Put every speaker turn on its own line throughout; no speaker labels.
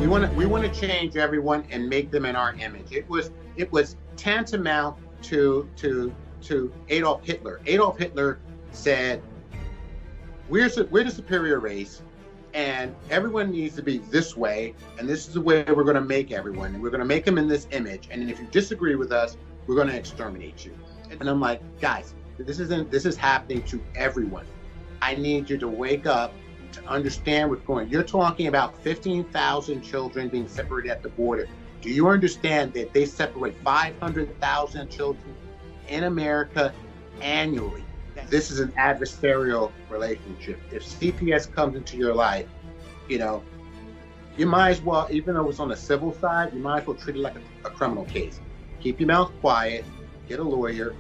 We want to change everyone and make them in our image. It was tantamount to Adolf Hitler. Adolf Hitler said, we're the superior race, and everyone needs to be this way, and this is the way we're going to make everyone, and we're going to make them in this image, and if you disagree with us, we're going to exterminate you. And I'm like, guys, this is happening to everyone. I need you to wake up to understand what's going on. You're talking about 15,000 children being separated at the border. Do you understand that they separate 500,000 children in America annually? This is an adversarial relationship. If CPS comes into your life, you might as well, even though it's on the civil side, you might as well treat it like a criminal case. Keep your mouth quiet, get a lawyer.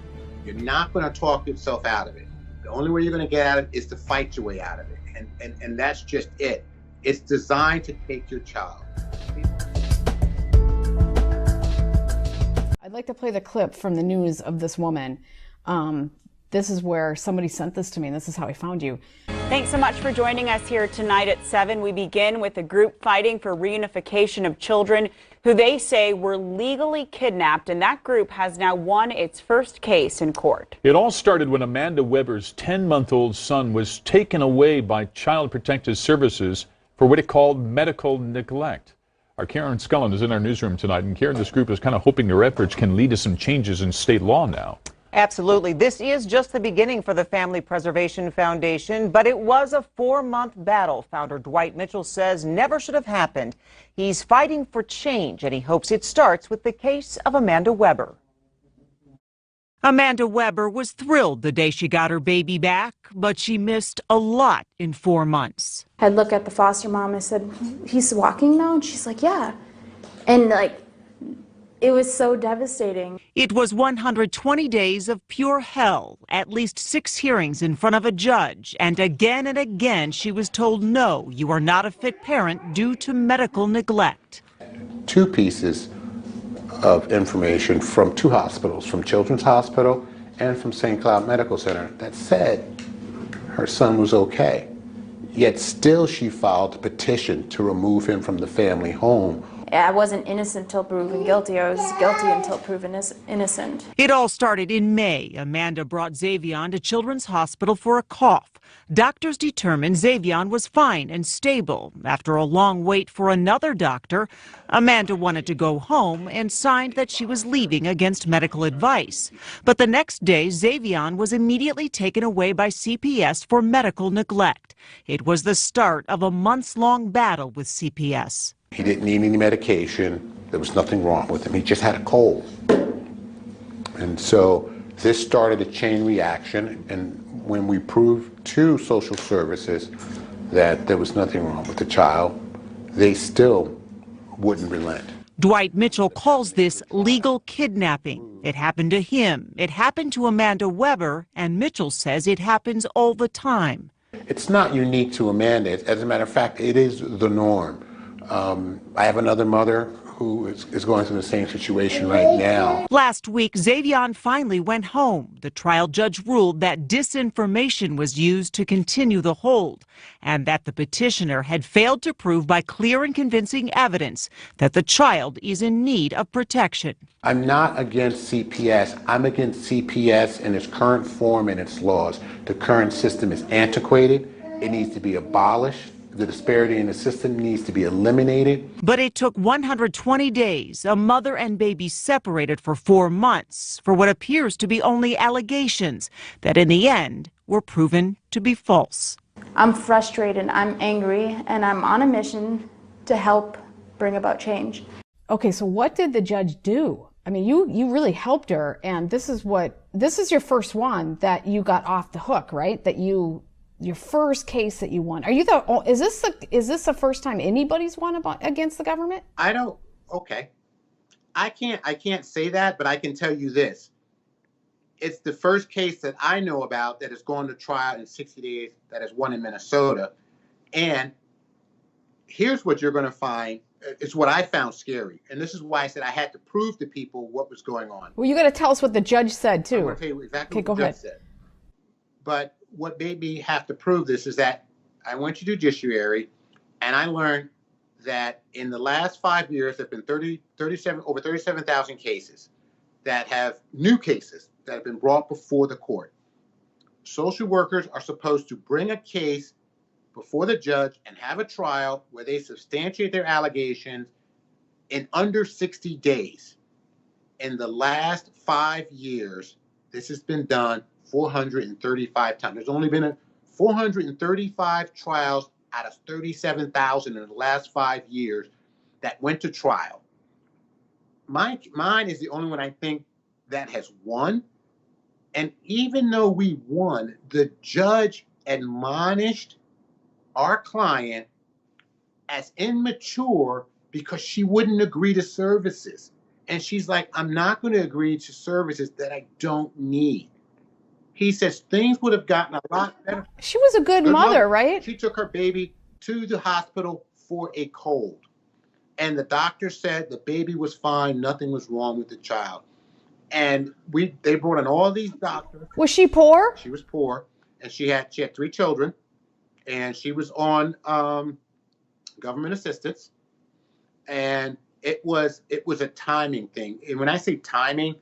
You're not going to talk yourself out of it. The only way you're going to get out of it is to fight your way out of it. And that's just it. It's designed to take your child.
I'd like to play the clip from the news of this woman. This is where somebody sent this to me, and this is how I found you.
Thanks so much for joining us here tonight at 7. We begin with a group fighting for reunification of children who they say were legally kidnapped, and that group has now won its first case in court.
It all started when Amanda Weber's 10-month-old son was taken away by Child Protective Services for what it called medical neglect. Our Karen Scullen is in our newsroom tonight, and Karen, this group is kind of hoping their efforts can lead to some changes in state law now.
Absolutely. This is just the beginning for the Family Preservation Foundation, but it was a 4-month battle. Founder Dwight Mitchell says never should have happened. He's fighting for change, and he hopes it starts with the case of Amanda Weber.
Amanda Weber was thrilled the day she got her baby back, but she missed a lot in 4 months.
I'd look at the foster mom and I said, he's walking now? And she's like, yeah. And it was so devastating.
It was 120 days of pure hell, at least 6 hearings in front of a judge, and again she was told, no, you are not a fit parent due to medical neglect.
2 pieces of information from 2 hospitals, from Children's Hospital and from St. Cloud Medical Center, that said her son was okay. Yet still she filed a petition to remove him from the family home.
I wasn't innocent till proven guilty. I was guilty until proven innocent.
It all started in May. Amanda brought Xavion to Children's Hospital for a cough. Doctors determined Xavion was fine and stable. After a long wait for another doctor, Amanda wanted to go home and signed that she was leaving against medical advice. But the next day, Xavion was immediately taken away by CPS for medical neglect. It was the start of a months-long battle with CPS.
He didn't need any medication. There was nothing wrong with him. He just had a cold. And so this started a chain reaction, and when we proved to social services that there was nothing wrong with the child, they still wouldn't relent.
Dwight Mitchell calls this legal kidnapping. It happened to him. It happened to Amanda Weber, and Mitchell says it happens all the time.
It's not unique to Amanda. As a matter of fact, it is the norm. I have another mother who is going through the same situation right now.
Last week, Xavion finally went home. The trial judge ruled that disinformation was used to continue the hold, and that the petitioner had failed to prove by clear and convincing evidence that the child is in need of protection.
I'm not against CPS. I'm against CPS in its current form and its laws. The current system is antiquated. It needs to be abolished. The disparity in the system needs to be eliminated.
But it took 120 days, a mother and baby separated for 4 months, for what appears to be only allegations that in the end were proven to be false.
I'm frustrated, I'm angry, and I'm on a mission to help bring about change.
Okay, so what did the judge do? I mean, you really helped her, and this is your first one that you got off the hook, right? Your first case that you won. Is this the first time anybody's won against the government?
Okay. I can't say that, but I can tell you this. It's the first case that I know about that has gone to trial in 60 days that has won in Minnesota. And here's what you're going to find. It's what I found scary. And this is why I said I had to prove to people what was going on.
Well, you got to tell us what the judge said, too.
I'm going to tell you exactly what the judge said. But what made me have to prove this is that I went to judiciary and I learned that in the last 5 years, there have been over 37,000 cases that have new cases that have been brought before the court. Social workers are supposed to bring a case before the judge and have a trial where they substantiate their allegations in under 60 days. In the last 5 years, this has been done 435 times. There's only been 435 trials out of 37,000 in the last 5 years that went to trial. Mine is the only one I think that has won. And even though we won, the judge admonished our client as immature because she wouldn't agree to services. And she's like, I'm not going to agree to services that I don't need. He says things would have gotten a lot better.
She was a good mother, right?
She took her baby to the hospital for a cold. And the doctor said the baby was fine. Nothing was wrong with the child. And they brought in all these doctors.
Was she poor?
She was poor. And she had 3 children. And she was on government assistance. And it was a timing thing. And when I say timing,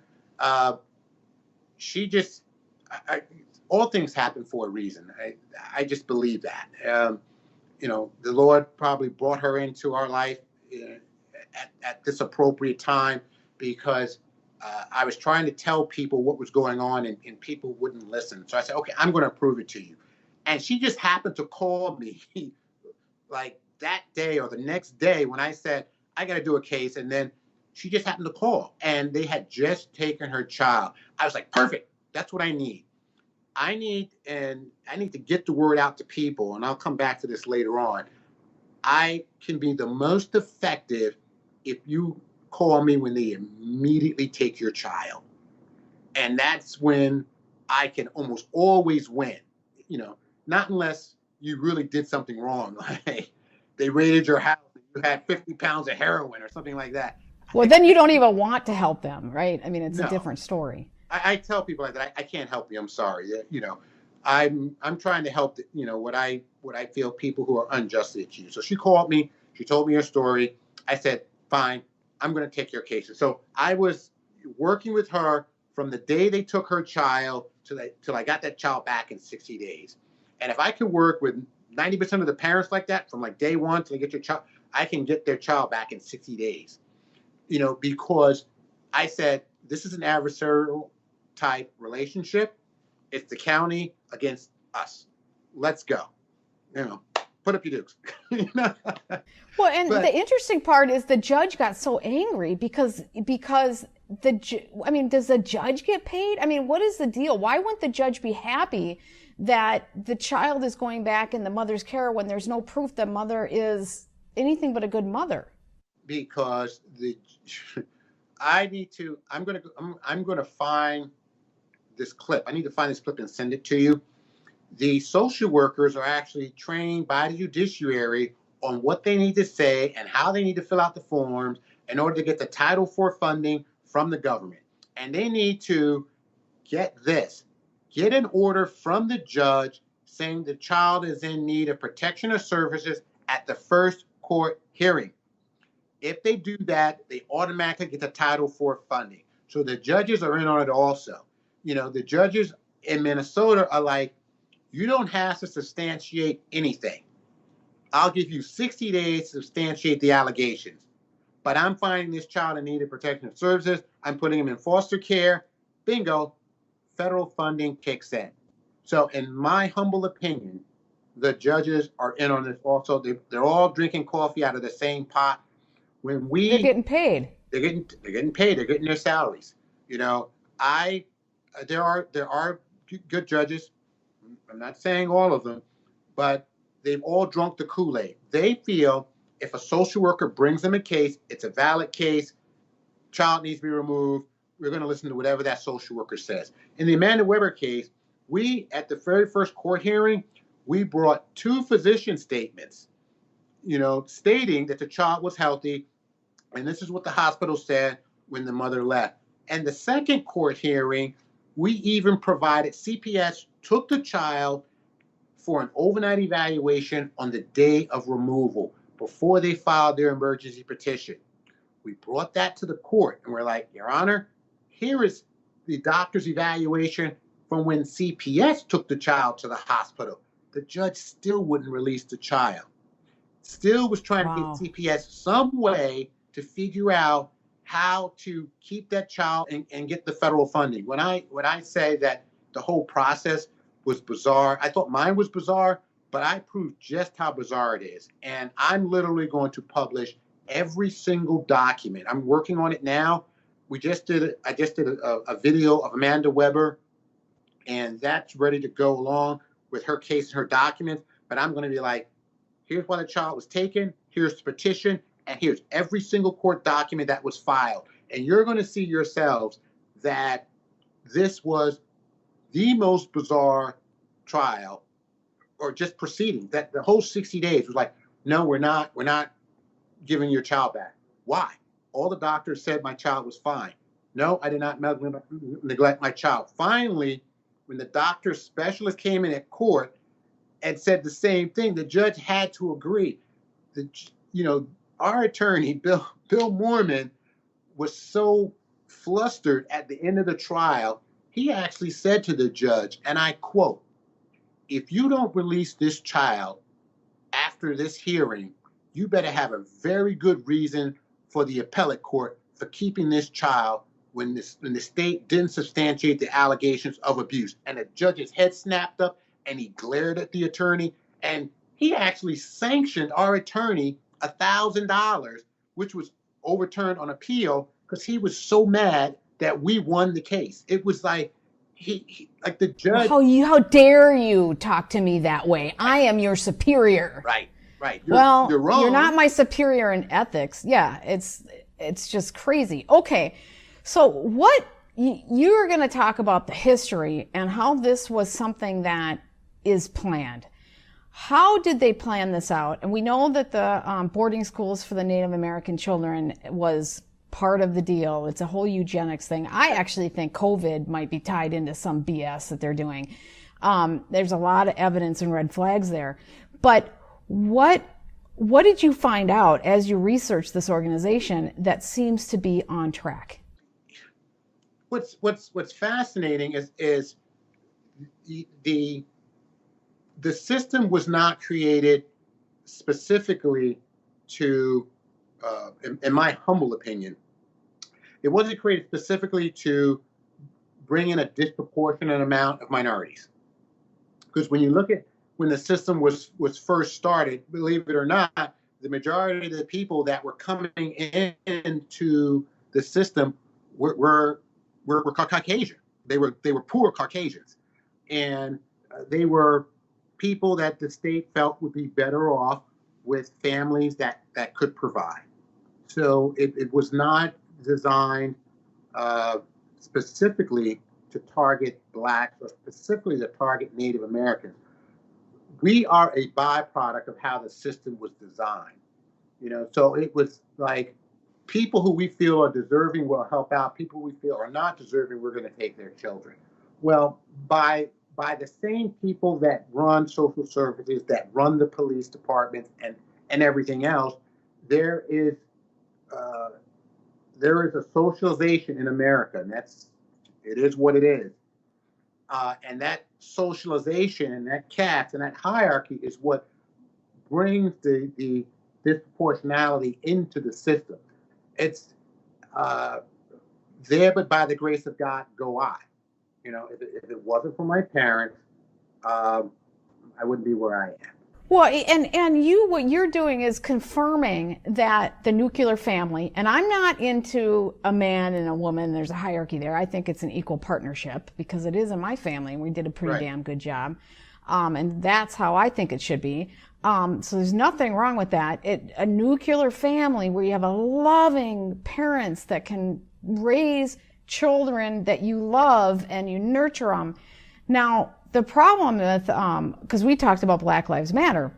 she just, all things happen for a reason. I just believe that. The Lord probably brought her into our life at this appropriate time because I was trying to tell people what was going on and people wouldn't listen. So I said, okay, I'm going to prove it to you. And she just happened to call me like that day or the next day when I said, I got to do a case. And then she just happened to call and they had just taken her child. I was like, perfect. That's what I need. I need to get the word out to people. And I'll come back to this later on. I can be the most effective if you call me when they immediately take your child. And that's when I can almost always win, not unless you really did something wrong. Like they raided your house and you had 50 pounds of heroin or something like that.
Well, then you don't even want to help them, right? I mean, it's a different story.
I tell people like that, I can't help you. I'm sorry. I'm trying to help, what I feel people who are unjustly accused. So she called me. She told me her story. I said, fine, I'm going to take your cases. So I was working with her from the day they took her child till I got that child back in 60 days. And if I can work with 90% of the parents like that from like day one till they get your child, I can get their child back in 60 days. Because I said, this is an adversarial type relationship. It's the county against us. Let's go. Put up your dukes.
Well, and the interesting part is the judge got so angry because does the judge get paid? I mean, what is the deal? Why wouldn't the judge be happy that the child is going back in the mother's care when there's no proof the mother is anything but a good mother?
Because I'm going to find this clip. I need to find this clip and send it to you. The social workers are actually trained by the judiciary on what they need to say and how they need to fill out the forms in order to get the Title IV funding from the government. And they need to get an order from the judge saying the child is in need of protection or services at the first court hearing. If they do that, they automatically get the Title IV funding. So the judges are in on it also. The judges in Minnesota are like, you don't have to substantiate anything. I'll give you 60 days to substantiate the allegations. But I'm finding this child in need of protection and services. I'm putting him in foster care. Bingo. Federal funding kicks in. So in my humble opinion, the judges are in on this also. They're all drinking coffee out of the same pot. They're
getting paid.
They're getting paid. They're getting their salaries. There are good judges. I'm not saying all of them, but they've all drunk the Kool-Aid. They feel if a social worker brings them a case, it's a valid case, child needs to be removed, we're going to listen to whatever that social worker says. In the Amanda Weber case, we, at the very first court hearing, we brought 2 physician statements, stating that the child was healthy, and this is what the hospital said when the mother left. And the second court hearing, we even provided CPS took the child for an overnight evaluation on the day of removal. before they filed their emergency petition. We brought that to the court and we're like, Your Honor, here is the doctor's evaluation from when CPS took the child to the hospital. The judge still wouldn't release the child. Still was trying to get CPS some way to figure out how to keep that child and get the federal funding. When I say that the whole process was bizarre, I thought mine was bizarre, but I proved just how bizarre it is. And I'm literally going to publish every single document. I'm working on it now. I just did a video of Amanda Weber, and that's ready to go along with her case and her documents. But I'm going to be like, here's why the child was taken, here's the petition, and here's every single court document that was filed. And you're going to see yourselves that this was the most bizarre trial, or just proceedings, that the whole 60 days was like, no, we're not giving your child back. Why? All the doctors said my child was fine. No, I did not neglect my child. Finally, when the doctor specialist came in at court and said the same thing, the judge had to agree. Our attorney, Bill Moorman, was so flustered at the end of the trial, he actually said to the judge, and I quote, if you don't release this child after this hearing, you better have a very good reason for the appellate court for keeping this child when the state didn't substantiate the allegations of abuse. And the judge's head snapped up and he glared at the attorney, and he actually sanctioned our attorney $1,000, which was overturned on appeal because he was so mad that we won the case. It was like he like the judge.
How dare you talk to me that way? I am your superior.
Right. You're wrong.
You're not my superior in ethics. Yeah, it's just crazy. Okay, so what you are going to talk about the history and how this was something that is planned. How did they plan this out? And we know that the boarding schools for the Native American children was part of the deal. It's a whole eugenics thing. I actually think COVID might be tied into some BS that they're doing. There's a lot of evidence and red flags there. But what did you find out as you researched this organization that seems to be on track?
What's fascinating is the system was not created specifically to, in my humble opinion, it wasn't created specifically to bring in a disproportionate amount of minorities. Because when you look at when the system was first started, believe it or not, the majority of the people that were coming into the system were Caucasian. They were poor Caucasians, and they were people that the state felt would be better off with families that could provide. So it was not designed specifically to target Blacks or specifically to target Native Americans. We are a byproduct of how the system was designed. So it was like people who we feel are deserving will help out. People we feel are not deserving, we're going to take their children. Well, by the same people that run social services, that run the police departments and everything else, there is a socialization in America, and it is what it is. And that socialization and that caste and that hierarchy is what brings the disproportionality into the system. It's there, but by the grace of God, go I. If it wasn't for my parents, I wouldn't be where I am.
Well, and what you're doing is confirming that the nuclear family, and I'm not into a man and a woman, there's a hierarchy there. I think it's an equal partnership because it is in my family and we did a pretty damn good job. And that's how I think it should be. So there's nothing wrong with that. A nuclear family where you have a loving parents that can raise children that you love and you nurture them. Now, the problem with, because we talked about Black Lives Matter,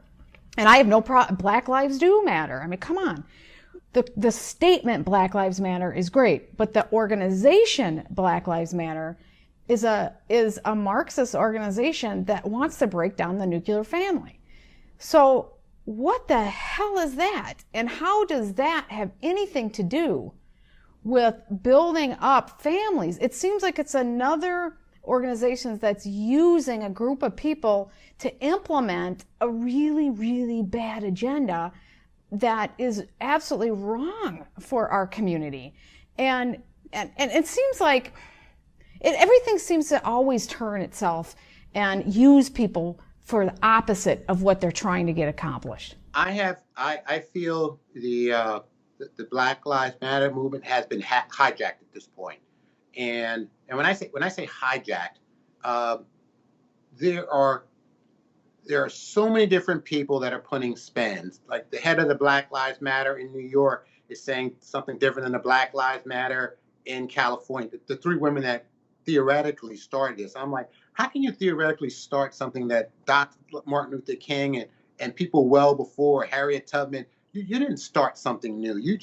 and I have no problem, Black Lives do matter. I mean, come on. The statement Black Lives Matter is great, but the organization Black Lives Matter is a Marxist organization that wants to break down the nuclear family. So what the hell is that? And how does that have anything to do with building up families? It seems like it's another organization that's using a group of people to implement a really, really bad agenda that is absolutely wrong for our community. And it seems like everything seems to always turn itself and use people for the opposite of what they're trying to get accomplished.
I feel the Black Lives Matter movement has been hijacked at this point. And when I say hijacked, there are so many different people that are putting spins. Like the head of the Black Lives Matter in New York is saying something different than the Black Lives Matter in California. The three women that theoretically started this. I'm like, how can you theoretically start something that Dr. Martin Luther King and people well before, Harriet Tubman, you didn't start something new. You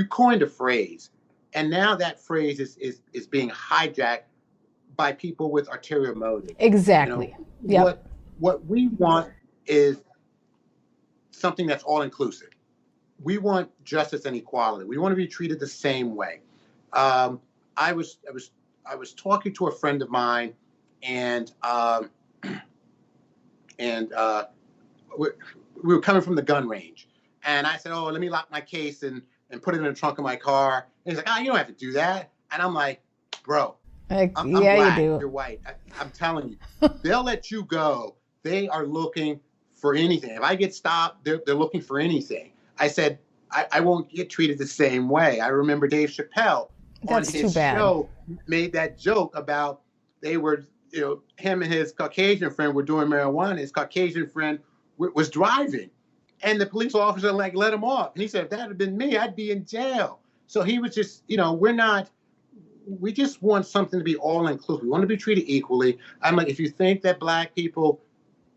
coined a phrase. And now that phrase is being hijacked by people with ulterior motives.
Exactly.
You know, what we want is something that's all inclusive. We want justice and equality. We want to be treated the same way. I was talking to a friend of mine, and we were coming from the gun range, and I said, "Oh, let me lock my case and put it in the trunk of my car." And he's like, "Oh, you don't have to do that." And I'm like, "Bro, I'm black,
you do.
You're white. I'm telling you, they'll let you go. They are looking for anything. If I get stopped, they're looking for anything." I said, I won't get treated the same way. I remember Dave Chappelle on his show made that joke about they were, him and his Caucasian friend were doing marijuana. His Caucasian friend was driving, and the police officer let him off. And he said, if that had been me, I'd be in jail. So he was just, we just want something to be all inclusive. We want to be treated equally. I'm like, if you think that black people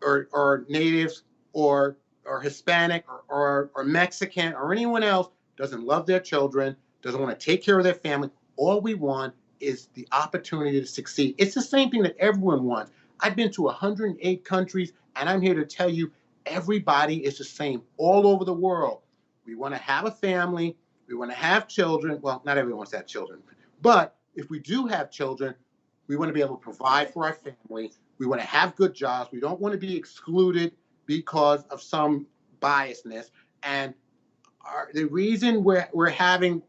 or natives or Hispanic or Mexican or anyone else doesn't love their children, doesn't want to take care of their family, all we want is the opportunity to succeed. It's the same thing that everyone wants. I've been to 108 countries, and I'm here to tell you, everybody is the same all over the world. We want to have a family. We want to have children. Well, not everyone wants to have children, but if we do have children, we want to be able to provide for our family. We want to have good jobs. We don't want to be excluded because of some biasness. And the reason we're having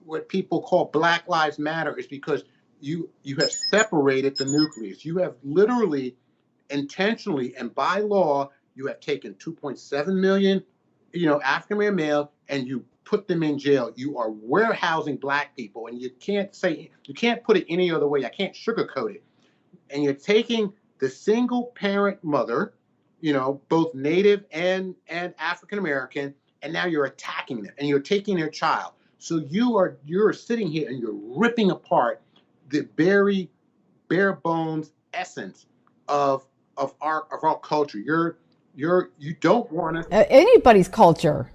what people call Black Lives Matter is because you have separated the nucleus. You have literally, intentionally, and by law, you have taken 2.7 million, African American males, and you put them in jail. You are warehousing black people, and you can't put it any other way. I can't sugarcoat it. And you're taking the single parent mother, both Native and African American, and now you're attacking them, and you're taking their child. So you're sitting here and you're ripping apart the very bare bones essence of our culture. You don't want to
anybody's culture.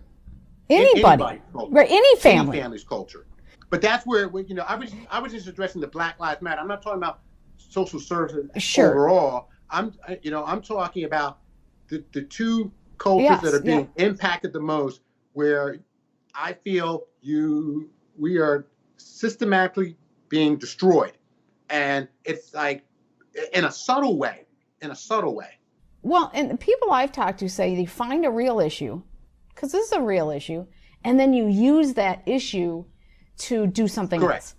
Anybody, right? Any family.
Any family's culture. But that's where I was just addressing the Black Lives Matter. I'm not talking about social services overall. I'm talking about the two cultures that are being impacted the most, where I feel we are systematically being destroyed, and it's like in a subtle way.
Well, and the people I've talked to say they find a real issue, because this is a real issue, and then you use that issue to do something else.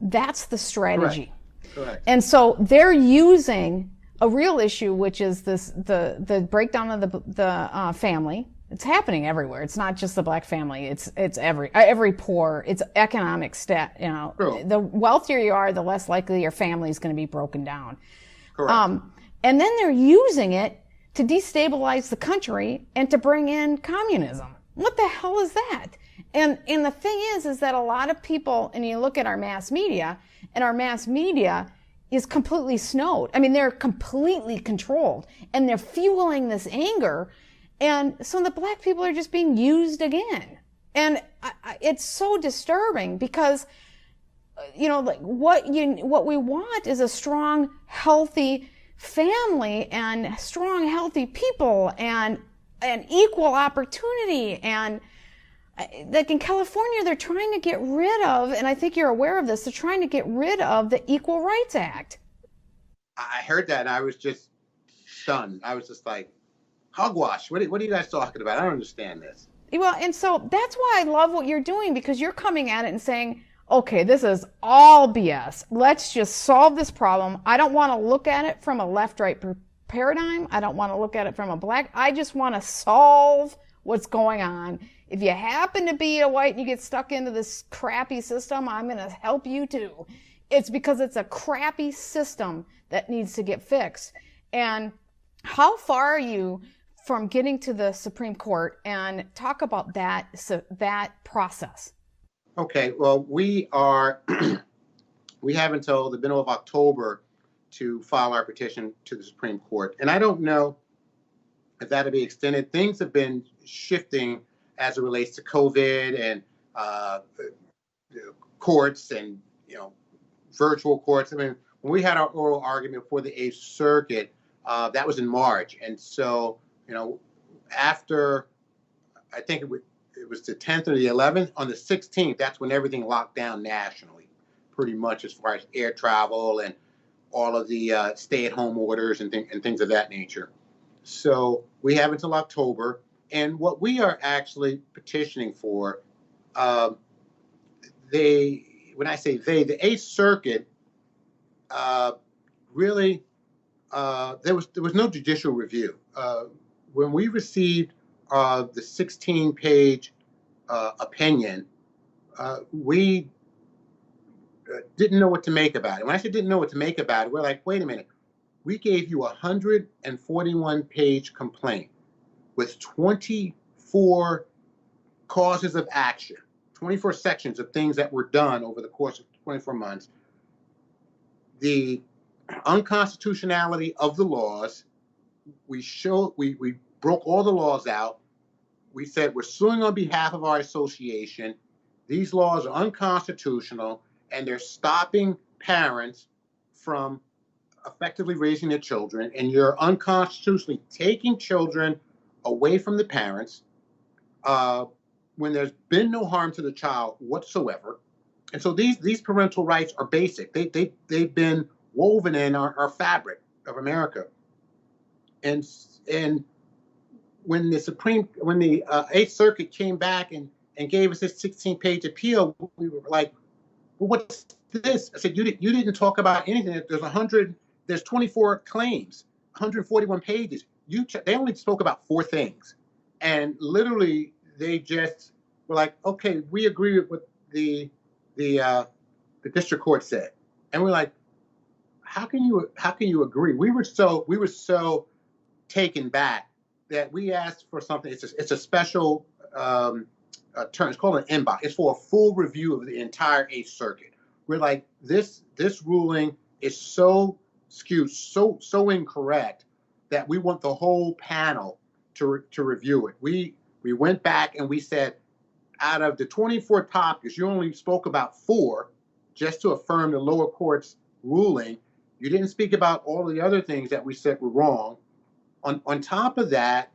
That's the strategy.
Correct.
And so they're using a real issue, which is the breakdown of the family. It's happening everywhere. It's not just the black family. It's every poor. It's economic stat.
True.
The wealthier you are, the less likely your family is going to be broken down.
Correct.
And then they're using it to destabilize the country and to bring in communism. What the hell is that? And the thing is that a lot of people, and you look at our mass media, and our mass media is completely snowed. I mean, they're completely controlled, and they're fueling this anger. And so the black people are just being used again. And it's so disturbing because, like what we want is a strong, healthy family and strong, healthy people. And and equal opportunity. And like in California, they're trying to get rid of, and I think you're aware of this, they're trying to get rid of the Equal Rights Act.
I heard that and I was just stunned. I was just like, hogwash, what are you guys talking about? I don't understand this.
Well, and so that's why I love what you're doing, because you're coming at it and saying, okay, this is all BS. Let's just solve this problem. I don't want to look at it from a left-right paradigm. I don't want to look at it from a black. I just want to solve what's going on. If you happen to be a white and you get stuck into this crappy system, I'm going to help you too. It's because it's a crappy system that needs to get fixed. And how far are you from getting to the Supreme Court? And talk about that process.
Okay, well, we have until the middle of October to file our petition to the Supreme Court. And I don't know if that'll be extended. Things have been shifting as it relates to COVID and courts and, virtual courts. I mean, when we had our oral argument for the 8th Circuit, that was in March. And so, after, I think it was the 10th or the 11th, on the 16th, that's when everything locked down nationally, pretty much, as far as air travel and all of the stay-at-home orders and things of that nature. So we have until October. And what we are actually petitioning for, when I say the 8th Circuit, really, there was no judicial review. When we received the 16-page opinion, we didn't know what to make about it. When I said didn't know what to make about it, we're like, wait a minute. We gave you a 141-page complaint with 24 causes of action, 24 sections of things that were done over the course of 24 months. The unconstitutionality of the laws, we broke all the laws out. We said we're suing on behalf of our association. These laws are unconstitutional, and they're stopping parents from effectively raising their children, and you're unconstitutionally taking children away from the parents when there's been no harm to the child whatsoever. And so these parental rights are basic. They've been woven in our fabric of America. And when the 8th Circuit came back and gave us this 16-page appeal, we were like, well, what's this? I said, you didn't talk about anything. There's 24 claims, 141 pages. They only spoke about 4 things. And literally, they just were like, okay, we agree with what the district court said. And we're like, how can you agree? We were so taken back that we asked for something. It's a special term. It's called an inbox. It's for a full review of the entire 8th Circuit. We're like, this ruling is so skewed, so incorrect, that we want the whole panel to review it. We went back and we said, out of the 24 topics, you only spoke about 4 just to affirm the lower court's ruling. You didn't speak about all the other things that we said were wrong. On top of that,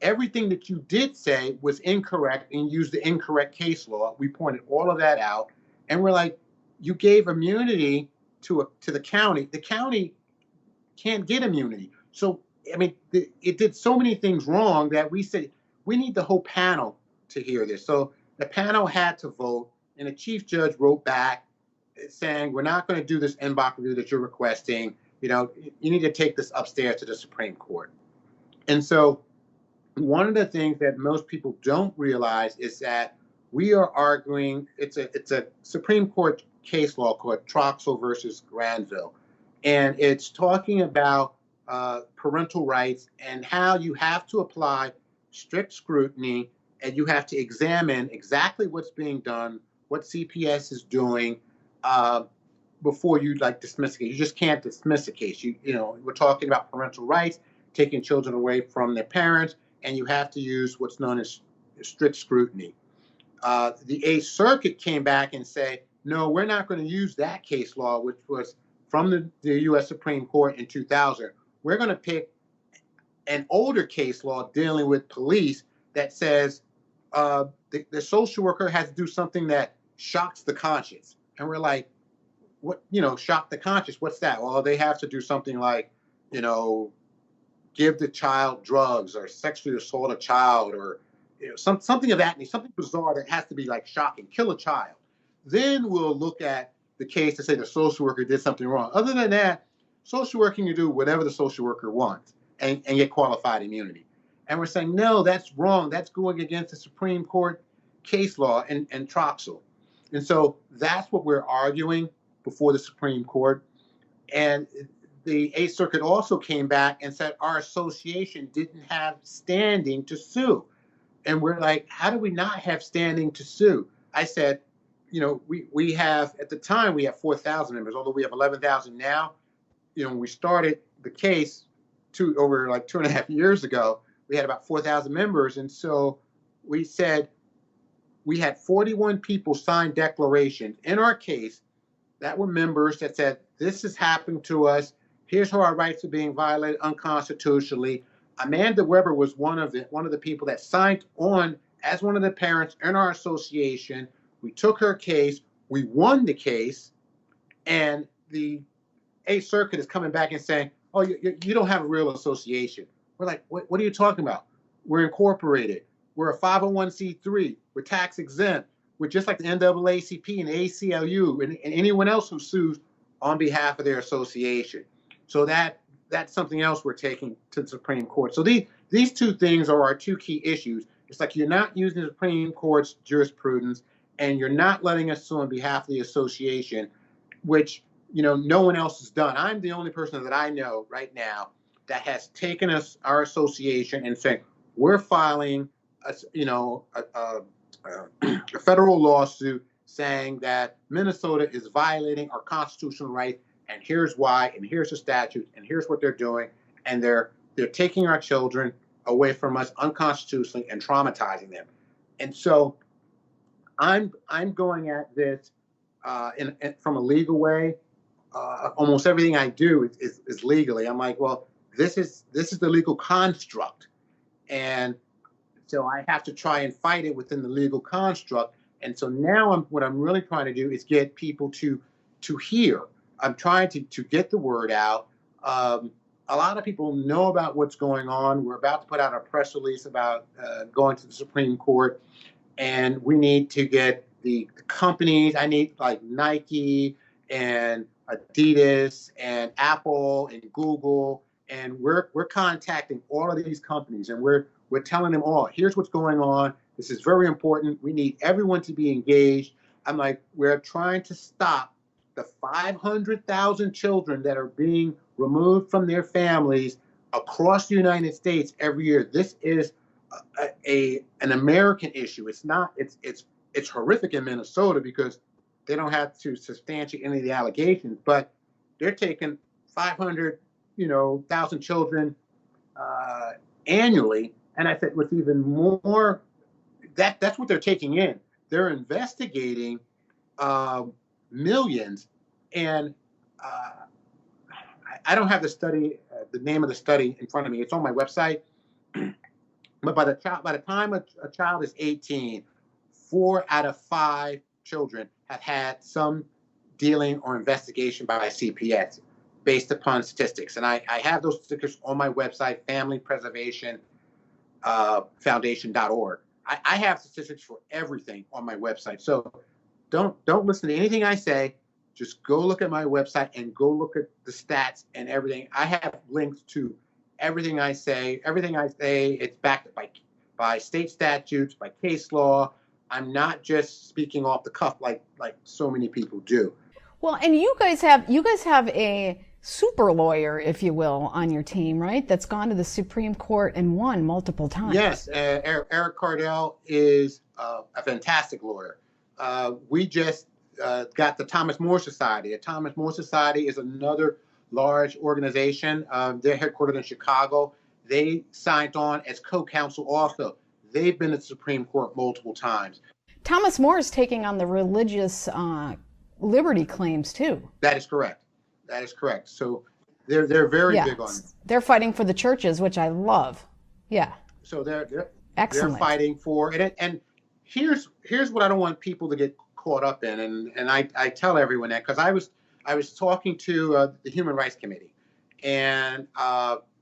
everything that you did say was incorrect and used the incorrect case law. We pointed all of that out, and we're like, you gave immunity to the county. The county can't get immunity. So, I mean, it did so many things wrong that we said we need the whole panel to hear this. So the panel had to vote, and the chief judge wrote back saying, we're not going to do this en banc review that you're requesting. You need to take this upstairs to the Supreme Court. And so one of the things that most people don't realize is that we are arguing, it's a Supreme Court case law called Troxel versus Granville. And it's talking about parental rights and how you have to apply strict scrutiny, and you have to examine exactly what's being done, what CPS is doing, before you dismiss a case. You just can't dismiss a case. We're talking about parental rights, taking children away from their parents, and you have to use what's known as strict scrutiny. The 8th Circuit came back and said, no, we're not going to use that case law, which was from the U.S. Supreme Court in 2000. We're going to pick an older case law dealing with police that says the social worker has to do something that shocks the conscience. And we're like, what, shock the conscience? What's that? Well, they have to do something like, give the child drugs or sexually assault a child or something of that nature, something bizarre that has to be like shocking, kill a child. Then we'll look at the case to say the social worker did something wrong. Other than that, social worker can do whatever the social worker wants and get qualified immunity. And we're saying, no, that's wrong. That's going against the Supreme Court case law and Troxel. And so that's what we're arguing before the Supreme Court. And the Eighth Circuit also came back and said our association didn't have standing to sue. And we're like, how do we not have standing to sue? I said, we have, at the time, we have 4,000 members, although we have 11,000 now. When we started the case over like 2.5 years ago, we had about 4,000 members. And so we said, we had 41 people sign declarations in our case that were members that said, this is happening to us. Here's how our rights are being violated unconstitutionally. Amanda Weber was one of the people that signed on as one of the parents in our association. We took her case, we won the case, and the Eighth Circuit is coming back and saying, oh, you don't have a real association. We're like, what are you talking about? We're incorporated. We're a 501c3. We're tax exempt. We're just like the NAACP and ACLU and anyone else who sues on behalf of their association. So that's something else we're taking to the Supreme Court. So these two things are our two key issues. It's like you're not using the Supreme Court's jurisprudence and you're not letting us sue on behalf of the association, which no one else has done. I'm the only person that I know right now that has taken our association and said, we're filing a federal lawsuit saying that Minnesota is violating our constitutional rights, and here's why, and here's the statute, and here's what they're doing, and they're taking our children away from us unconstitutionally and traumatizing them. And so I'm going at this from a legal way. Almost everything I do is legally. I'm like, well, this is the legal construct, and so I have to try and fight it within the legal construct. And so now what I'm really trying to do is get people to hear. I'm trying to get the word out. A lot of people know about what's going on. We're about to put out a press release about going to the Supreme Court, and we need to get the companies. I need like Nike and Adidas and Apple and Google, and we're contacting all of these companies, and we're telling them all, here's what's going on. This is very important. We need everyone to be engaged. I'm like, we're trying to stop the 500,000 children that are being removed from their families across the United States every year. This is an American issue. It's not. It's horrific in Minnesota because they don't have to substantiate any of the allegations, but they're taking 500,000 children annually. And I said, what's even more, that's what they're taking in. They're investigating millions, and I don't have the study, the name of the study in front of me. It's on my website. But by the time a child is 18, 4 out of 5 children have had some dealing or investigation by CPS based upon statistics. And I have those statistics on my website, familypreservationfoundation.org. I have statistics for everything on my website. So don't listen to anything I say. Just go look at my website and go look at the stats and everything. I have links to everything I say. Everything I say, it's backed by state statutes, by case law. I'm not just speaking off the cuff like so many people do.
Well, and you guys have a super lawyer, if you will, on your team, right? That's gone to the Supreme Court and won multiple times.
Yes, Eric Cardell is a fantastic lawyer. We just got the Thomas More Society. The Thomas More Society is another large organization. They're headquartered in Chicago. They signed on as co-counsel also. They've been at the Supreme Court multiple times.
Thomas More is taking on the religious liberty claims too.
That is correct. That is correct. So They're very
Yeah.
big on it.
They're fighting for the churches, which I love. Yeah.
So they're
Excellent.
fighting for it. And here's what I don't want people to get caught up in. And I tell everyone that, because I was talking to the Human Rights Committee and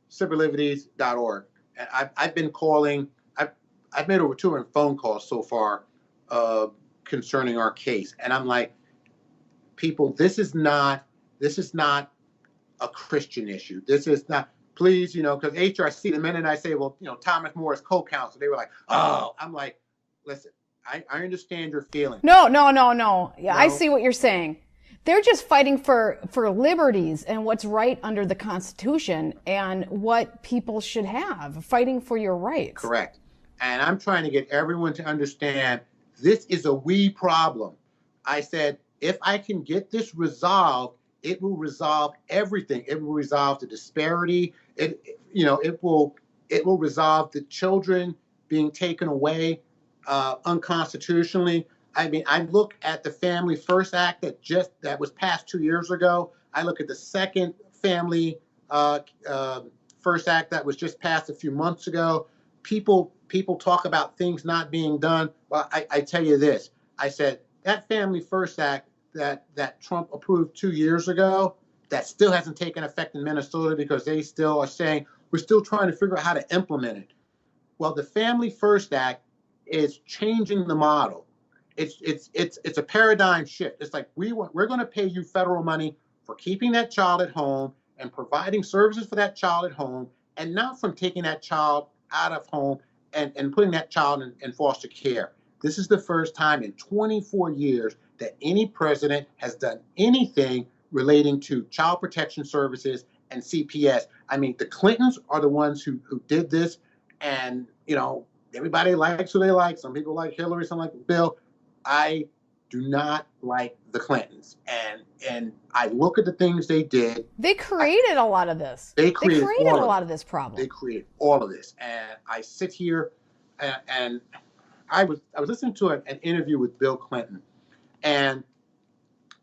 civilliberties.org. And I've been calling. I've made over 200 phone calls so far concerning our case. And I'm like, people, this is not a Christian issue. This is not. Please, because HRC, the minute I say, well, Thomas More is co-counsel, they were like, oh, I'm like, listen, I understand your feelings.
No. Yeah, I see what you're saying. They're just fighting for liberties and what's right under the Constitution and what people should have, fighting for your rights.
Correct. And I'm trying to get everyone to understand this is a we problem. I said, if I can get this resolved, it will resolve everything. It will resolve the disparity. It will resolve the children being taken away unconstitutionally. I mean, I look at the Family First Act that was passed 2 years ago. I look at the second Family First Act that was just passed a few months ago. People talk about things not being done. Well, I tell you this. I said that Family First Act that Trump approved 2 years ago, that still hasn't taken effect in Minnesota because they still are saying we're still trying to figure out how to implement it. Well, the Family First Act is changing the model. It's a paradigm shift. It's like we're going to pay you federal money for keeping that child at home and providing services for that child at home, and not from taking that child out of home and putting that child in foster care. This is the first time in 24 years that any president has done anything relating to child protection services and CPS. I mean, the Clintons are the ones who did this, and everybody likes who they like. Some people like Hillary, some like Bill. I do not like the Clintons, and I look at the things they did.
They created a lot of this.
They created
a lot of this problem.
They created all of this, and I sit here, and I was listening to an interview with Bill Clinton, and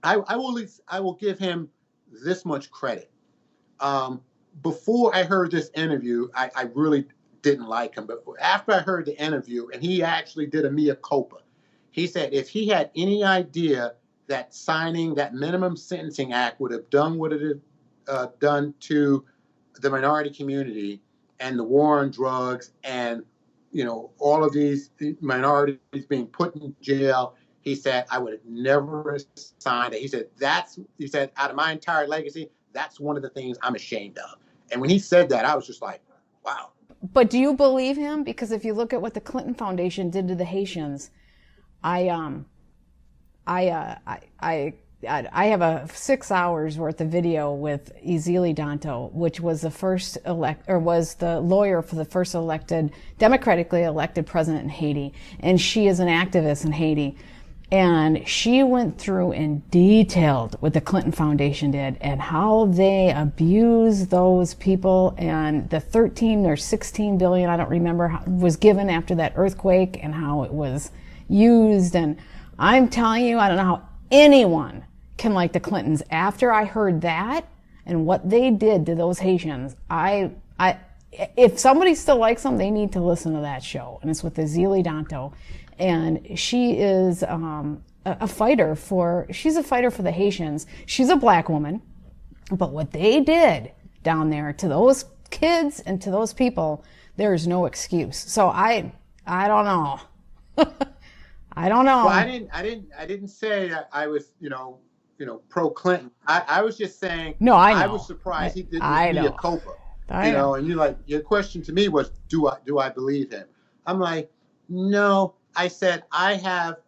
I will give him this much credit. Before I heard this interview, I really didn't like him, but after I heard the interview, and he actually did a mea culpa. He said if he had any idea that signing that minimum sentencing act would have done what it had done to the minority community and the war on drugs and all of these minorities being put in jail, he said I would have never signed it. He said out of my entire legacy, that's one of the things I'm ashamed of. And when he said that, I was just like, wow.
But do you believe him? Because if you look at what the Clinton Foundation did to the Haitians, I have a 6 hours worth of video with Ezeli Danto, which was was the lawyer for the first democratically elected president in Haiti, and she is an activist in Haiti, and she went through and detailed what the Clinton Foundation did and how they abused those people, and the 13 or 16 billion, I don't remember, was given after that earthquake and how it was used. And I'm telling you, I don't know how anyone can like the Clintons. After I heard that and what they did to those Haitians, if somebody still likes them, they need to listen to that show. And it's with Ezeli Danto, and she is a fighter for the Haitians. She's a black woman, but what they did down there to those kids and to those people, there is no excuse. So I don't know. I don't know.
Well, I didn't say I was, pro Clinton. I was just saying.
No, I know.
I was surprised he did this mea culpa. And you're like, your question to me was, do I believe him? I'm like, no. I said I have.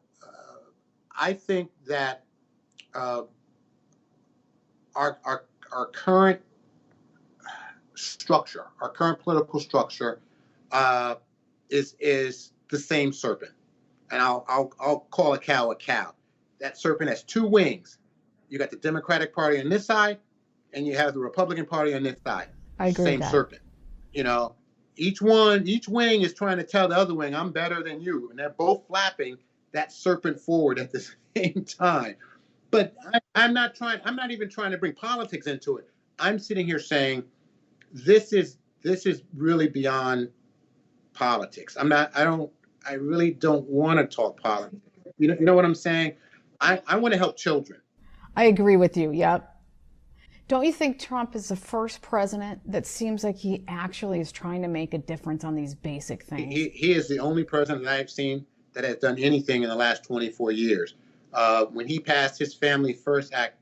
I think that our current structure, our current political structure, is the same serpent. And I'll call a cow a cow. That serpent has two wings. You got the Democratic Party on this side, and you have the Republican Party on this side.
I agree
Same
with that.
serpent. Each wing is trying to tell the other wing, I'm better than you. And they're both flapping that serpent forward at the same time. But I'm not even trying to bring politics into it. I'm sitting here saying this is really beyond politics. I really don't want to talk politics. You know what I'm saying? I want to help children.
I agree with you. Yep. Don't you think Trump is the first president that seems like he actually is trying to make a difference on these basic things?
He is the only president that I've seen that has done anything in the last 24 years. When he passed his Family First Act,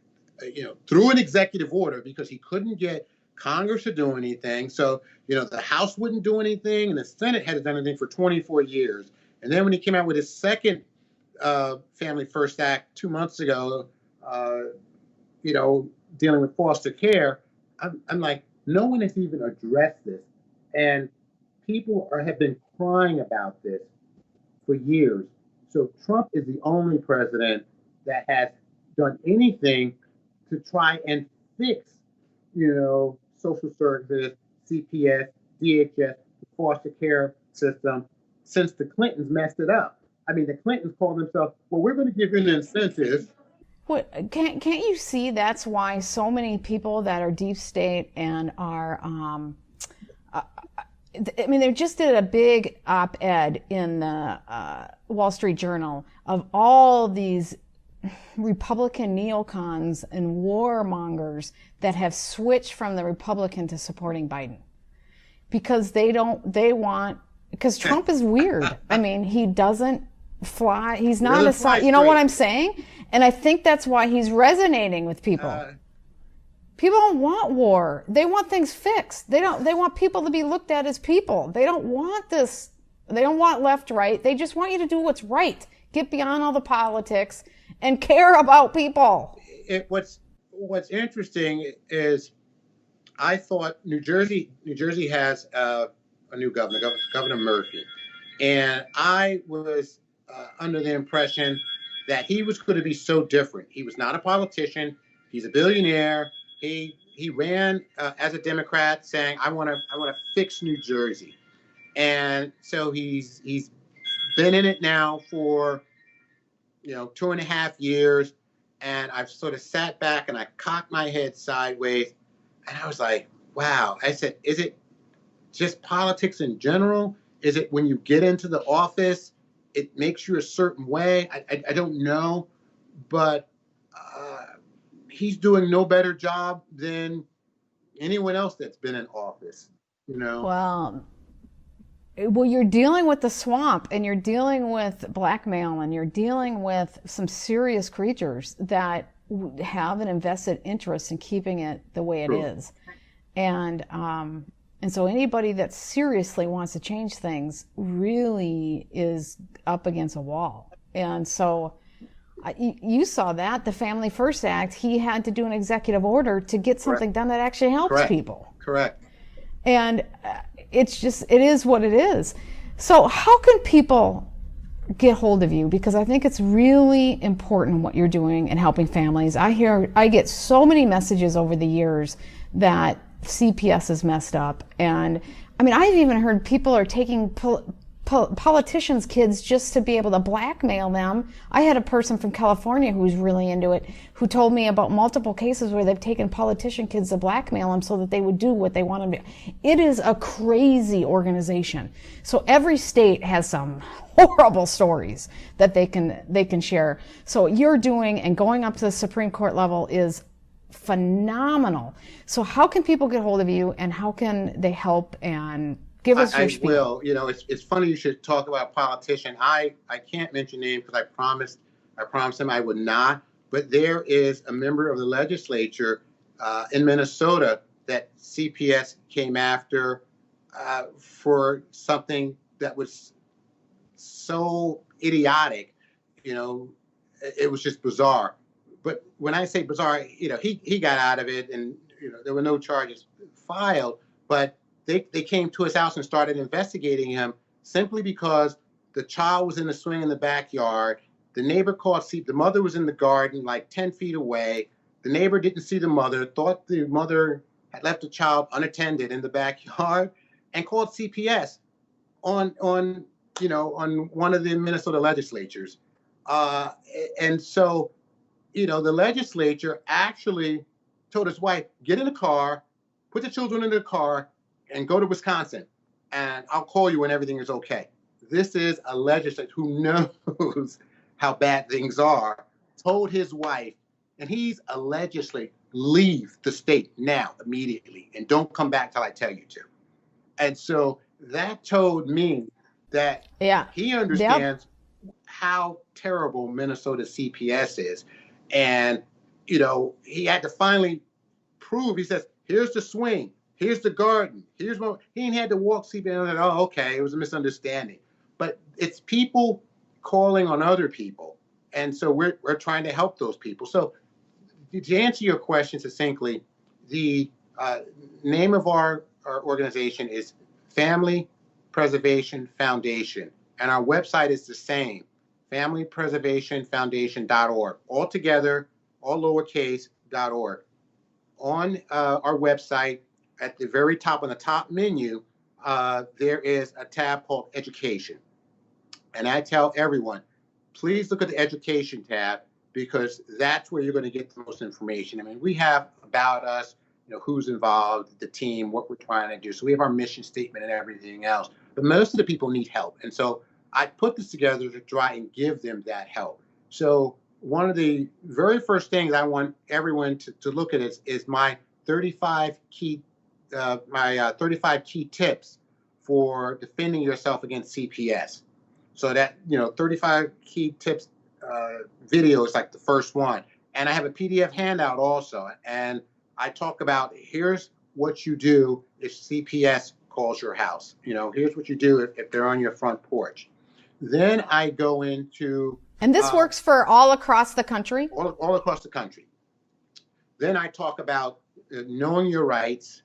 through an executive order, because he couldn't get Congress to do anything. So, the House wouldn't do anything, and the Senate hadn't done anything for 24 years. And then when he came out with his second Family First Act 2 months ago, dealing with foster care, I'm like, no one has even addressed this. And people have been crying about this for years. So Trump is the only president that has done anything to try and fix, social services, CPS, DHS, the foster care system, since the Clintons messed it up. I mean, the Clintons called themselves, well, we're going to give you an incentive.
What, can't you see that's why so many people that are deep state and are, they just did a big op-ed in the Wall Street Journal of all these Republican neocons and warmongers that have switched from the Republican to supporting Biden because because Trump is weird. I mean, he doesn't fly. He's not you know what I'm saying? And I think that's why he's resonating with people. People don't want war. They want things fixed. They want people to be looked at as people. They don't want this. They don't want left, right. They just want you to do what's right. Get beyond all the politics and care about people.
What's interesting is I thought New Jersey has a new governor, Governor Murphy. And I was under the impression that he was going to be so different. He was not a politician. He's a billionaire. He ran as a Democrat, saying, "I want to fix New Jersey," and so he's been in it now for 2.5 years, and I've sort of sat back and I cocked my head sideways, and I was like, "Wow!" I said, "Is it just politics in general? Is it when you get into the office, it makes you a certain way? I don't know, but he's doing no better job than anyone else that's been in office,
Well, you're dealing with the swamp, and you're dealing with blackmail, and you're dealing with some serious creatures that have an invested interest in keeping it the way it is. And so anybody that seriously wants to change things really is up against a wall. And so you saw that, the Family First Act, he had to do an executive order to get something done that actually helps people.
Correct.
And it is what it is. So how can people get hold of you? Because I think it's really important what you're doing and helping families. I get so many messages over the years that CPS is messed up. And I mean, I've even heard people are taking politicians' kids just to be able to blackmail them. I had a person from California who was really into it, who told me about multiple cases where they've taken politician kids to blackmail them so that they would do what they want them to do. It is a crazy organization. So every state has some horrible stories that they can share. So what you're doing and going up to the Supreme Court level is phenomenal. So how can people get hold of you, and how can they help and give us your spiel?
I will. It's funny you should talk about politician. I can't mention names because I promised him I would not. But there is a member of the legislature in Minnesota that CPS came after for something that was so idiotic. It was just bizarre. But when I say bizarre, he got out of it, and there were no charges filed. But they came to his house and started investigating him simply because the child was in the swing in the backyard. The neighbor called. The mother was in the garden, like 10 feet away. The neighbor didn't see the mother, thought the mother had left the child unattended in the backyard, and called CPS on one of the Minnesota legislatures. And so, the legislature actually told his wife, get in the car, put the children in the car, and go to Wisconsin, and I'll call you when everything is okay. This is a legislator who knows how bad things are, told his wife, and he's a legislator, leave the state now, immediately, and don't come back till I tell you to. And so that told me that he understands how terrible Minnesota CPS is. And, you know, he had to finally prove, he says, here's the swing, here's the garden, here's what, he ain't had to walk CPS, and oh, okay, it was a misunderstanding. But it's people calling on other people. And so we're trying to help those people. So to answer your question succinctly, the name of our organization is Family Preservation Foundation, and our website is the same, familypreservationfoundation.org, all together, all lowercase, .org. On our website, at the very top, on the top menu, there is a tab called Education. And I tell everyone, please look at the Education tab, because that's where you're going to get the most information. I mean, we have about us, you know, who's involved, the team, what we're trying to do. So we have our mission statement and everything else. But most of the people need help. And so I put this together to try and give them that help. So one of the very first things I want everyone to look at is my 35 key 35 key tips for defending yourself against CPS. So that, you know, 35 key tips video is like the first one. And I have a PDF handout also. And I talk about, here's what you do if CPS calls your house. You know, here's what you do if they're on your front porch. Then I go into...
And this works for all across the country?
All across the country. Then I talk about knowing your rights.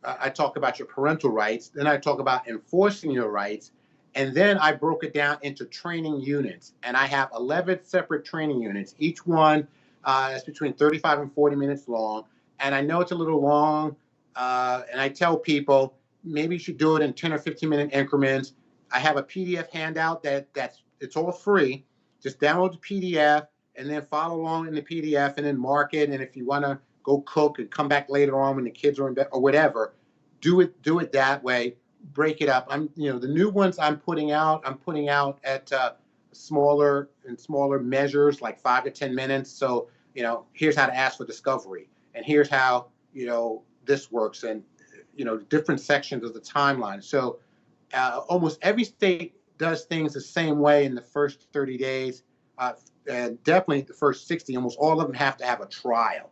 I talk about your parental rights. Then I talk about enforcing your rights. And then I broke it down into training units. And I have 11 separate training units. Each one is between 35 and 40 minutes long. And I know it's a little long. And I tell people, maybe you should do it in 10 or 15 minute increments. I have a PDF handout it's all free. Just download the PDF and then follow along in the PDF and then mark it. And if you want to go cook and come back later on when the kids are in bed or whatever, do it that way. Break it up. The new ones I'm putting out at smaller measures, like 5 to 10 minutes. So, you know, here's how to ask for discovery, and here's how, you know, this works, and, you know, different sections of the timeline. So almost every state does things the same way in the first 30 days, and definitely the first 60. Almost all of them have to have a trial.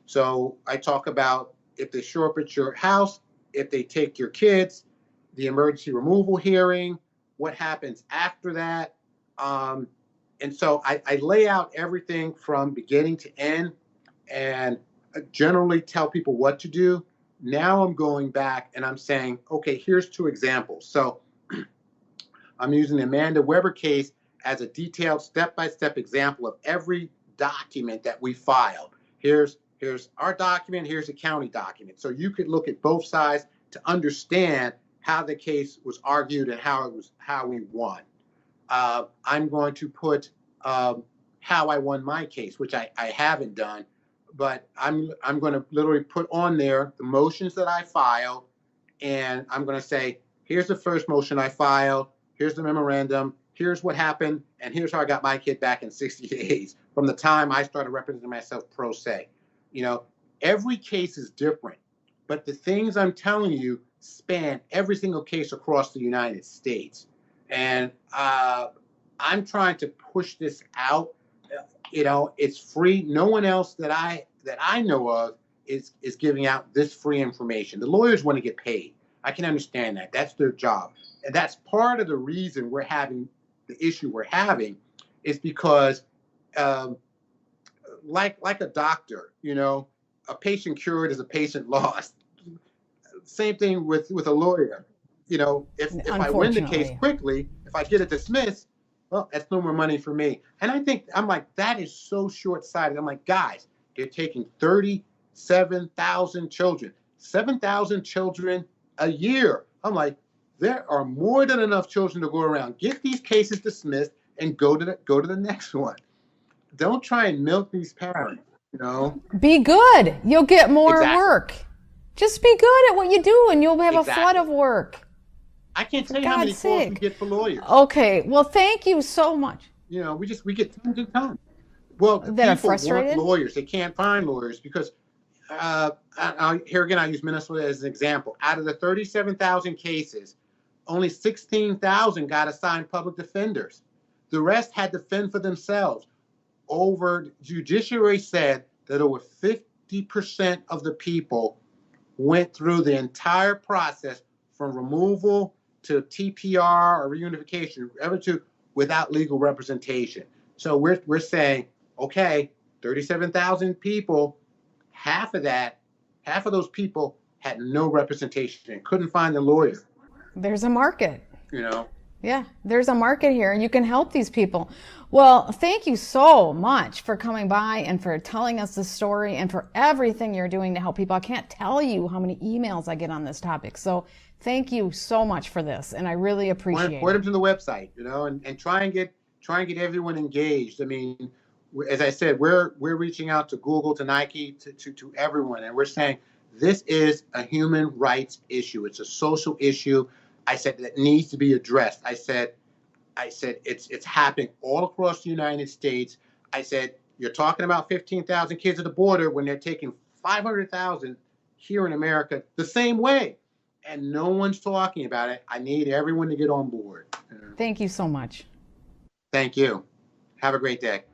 So I talk about if they show up at your house, if they take your kids, the emergency removal hearing, what happens after that. And so I lay out everything from beginning to end, and generally tell people what to do. Now I'm going back and I'm saying, okay, here's 2 examples. So I'm using the Amanda Weber case as a detailed step-by-step example of every document that we filed. Here's our document, here's the county document. So you could look at both sides to understand how the case was argued and how we won. I'm going to put how I won my case, which I haven't done, but I'm going to literally put on there the motions that I filed, and I'm going to say, here's the first motion I filed, here's the memorandum, here's what happened, and here's how I got my kid back in 60 days from the time I started representing myself pro se. You know, every case is different, but the things I'm telling you span every single case across the United States. And I'm trying to push this out. You know, it's free. No one else that I know of is giving out this free information. The lawyers want to get paid. I can understand that. That's their job. And that's part of the reason we're having the issue we're having, is because like a doctor, you know, a patient cured is a patient lost. Same thing with a lawyer. You know, if I win the case quickly, if I get it dismissed, well, that's no more money for me. And I'm like, that is so short-sighted. I'm like, guys, they're taking 37,000 children, 7,000 children a year. I'm like, there are more than enough children to go around. Get these cases dismissed and go to the next one. Don't try and milk these parents. You know,
Be good. You'll get more
Exactly.
work. Just be good at what you do and you'll have a flood
Exactly.
of work.
I can't tell you how many
God's
calls we
sake.
get for lawyers.
Okay. Well, thank you so much.
You know, we get tons and tons. Well,
That are
people
frustrated?
want lawyers. They can't find lawyers because here again, I use Minnesota as an example. Out of the 37,000 cases, only 16,000 got assigned public defenders. The rest had to fend for themselves. Judiciary said that over 50% of the people went through the entire process from removal to TPR or reunification, without legal representation. So we're saying, okay, 37,000 people, half of those people had no representation and couldn't find a lawyer.
There's a market.
You know,
Yeah, there's a market here and you can help these people. Well, thank you so much for coming by and for telling us the story and for everything you're doing to help people. I can't tell you how many emails I get on this topic. So thank you so much for this. And I really appreciate
point them
it.
to the website, you know, and try and get everyone engaged. I mean, as I said, we're reaching out to Google, to Nike, to everyone, and we're saying this is a human rights issue. It's a social issue. I said that needs to be addressed. I said it's happening all across the United States. I said you're talking about 15,000 kids at the border when they're taking 500,000 here in America the same way, and no one's talking about it. I need everyone to get on board.
Thank you so much.
Thank you. Have a great day.